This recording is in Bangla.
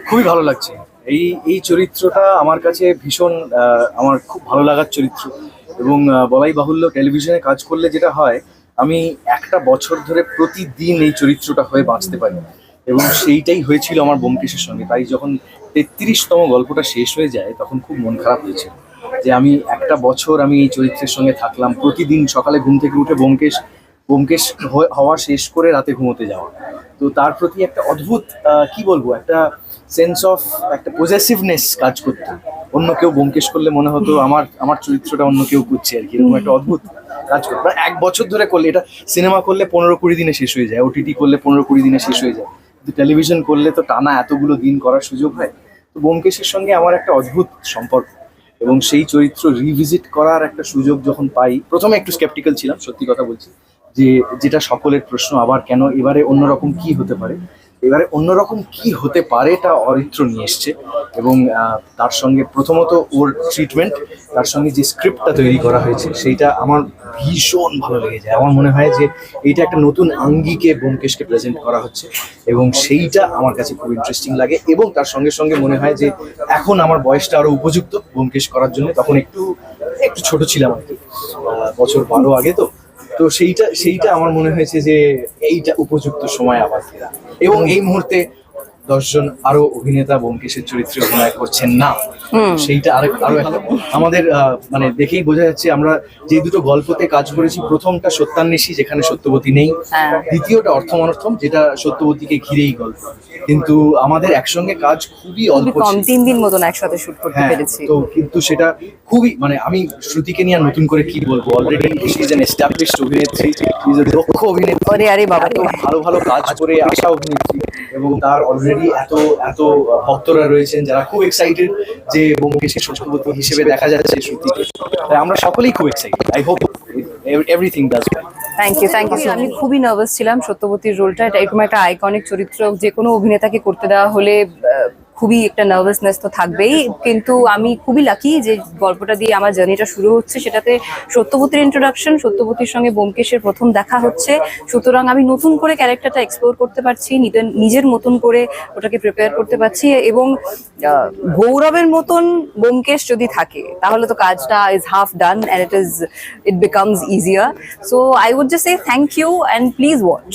খুবই ভালো লাগছে। এই এই চরিত্রটা আমার কাছে ভীষণ আমার খুব ভালো লাগার চরিত্র। এবং বলাই বাহুল্য, টেলিভিশনে কাজ করলে যেটা হয়, আমি একটা বছর ধরে প্রতিদিন এই চরিত্রটা হয়ে বাঁচতে পারি। এবং সেইটাই হয়েছিল আমার ব্যোমকেশের সঙ্গে। তাই যখন 33তম গল্পটা শেষ হয়ে যায় তখন খুব মন খারাপ হয়েছে যে আমি একটা বছর আমি এই চরিত্রের সঙ্গে থাকলাম, প্রতিদিন সকালে ঘুম থেকে উঠে ব্যোমকেশ ব্যোমকেশ হওয়া শেষ করে রাতে ঘুমোতে যাওয়া। তো তার প্রতি একটা অদ্ভুত কি বলবো, একটা সেন্স অফ একটা পজেসিভনেস কাজ করতো। অন্য কেউ ব্যোমকেশ করলে মনে হতো আমার আমার চরিত্রটা অন্য কেউ করছে আর কি, এরকম একটা অদ্ভুত কাজ করতো। মানে এক বছর ধরে করলে এটা, সিনেমা করলে 15-20 দিনে শেষ হয়ে যায়, ওটিটি করলে 15-20 দিনে শেষ হয়ে যায়, কিন্তু টেলিভিশন করলে তো টানা এতগুলো দিন করার সুযোগ হয়। তো ব্যোমকেশের সঙ্গে আমার একটা অদ্ভুত সম্পর্ক, এবং সেই চরিত্র রিভিজিট করার একটা সুযোগ যখন পাই, প্রথমে একটু স্কেপটিক্যাল ছিলাম, সত্যি কথা বলছি, যে যেটা সকলের প্রশ্ন, আবার কেন, এবারে অন্যরকম কি হতে পারে, এবারে অন্যরকম কি হতে পারে তা অরিত্র নিয়ে এসছে। এবং তার সঙ্গে প্রথমত ওর ট্রিটমেন্ট, তার সঙ্গে যে স্ক্রিপ্টটা তৈরি করা হয়েছে সেইটা আমার ভীষণ ভালো লেগে যায়। আমার মনে হয় যে এইটা একটা নতুন আঙ্গিকে ব্যোমকেশকে প্রেজেন্ট করা হচ্ছে, এবং সেইটা আমার কাছে খুব ইন্টারেস্টিং লাগে। এবং তার সঙ্গে সঙ্গে মনে হয় যে এখন আমার বয়সটা আরো উপযুক্ত ব্যোমকেশ করার জন্য, তখন একটু একটু ছোট ছিলাম আর কি, বছর 12 আগে। তো তো সেইটা সেইটা আমার মনে হয়েছে যে এইটা উপযুক্ত সময় আবার ফেরা। এবং এই মুহূর্তে 10 জন আরো অভিনেতা ব্যোমকেশের চরিত্রে অভিনয় করছেন না, সেইটা আরো আরো একটা আমাদের মানে দেখেই বোঝা যাচ্ছে। আমরা যে দুটো গল্পতে কাজ করেছি, প্রথমটা সত্যান্বেষী যেখানে সত্যবতী নেই, দ্বিতীয়টা অর্থমনর্থম যেটা সত্যবতীকে ঘিরেই গল্প, কিন্তু আমাদের একসঙ্গে কাজ খুবই অল্প কম, ছিল। 3 দিন মতন একসাথে শুট করতে হ্যাঁ, পেরেছি। তো কিন্তু সেটা খুবই, মানে আমি শ্রুতিকে নিয়ে আর নতুন করে কি বলবো, already she is an established অভিনেত্রী, শি ইজ দক্ষ অভিনেত্রী, আরে আরে বাবা রে। এত ভালো ভালো কাজ করে আসা অভিনেত্রী, এবং তার অলরেডি এত এত ভক্তরা রয়েছেন যারা খুব এক্সাইটেড যে ব্যোমকেশের সত্যবতী হিসেবে দেখা যাচ্ছে শ্রুতিকে। তাই আমরা সকলেই খুব excited. I hope everything does well. Thank you. আমি খুবই নার্ভাস ছিলাম সত্যবতীর রোলটা, এটা এরকম একটা আইকনিক চরিত্র যে কোনো অভিনেতাকে করতে দেওয়া হলে খুবই একটা নার্ভাসনেস তো থাকবেই, কিন্তু আমি খুবই লাকি যে গল্পটা দিয়ে আমার জার্নিটা শুরু হচ্ছে, সেটাতে সত্যবতীর ইন্ট্রোডাকশন, সত্যবতীর সঙ্গে ব্যোমকেশের প্রথম দেখা হচ্ছে। সুতরাং আমি নতুন করে ক্যারেক্টারটা এক্সপ্লোর করতে পারছি, নিজের মতন করে ওটাকে প্রিপেয়ার করতে পারছি। এবং গৌরবের মতন ব্যোমকেশ যদি থাকে তাহলে তো কাজটা is half done, and it becomes easier. So I would just say thank you and please watch.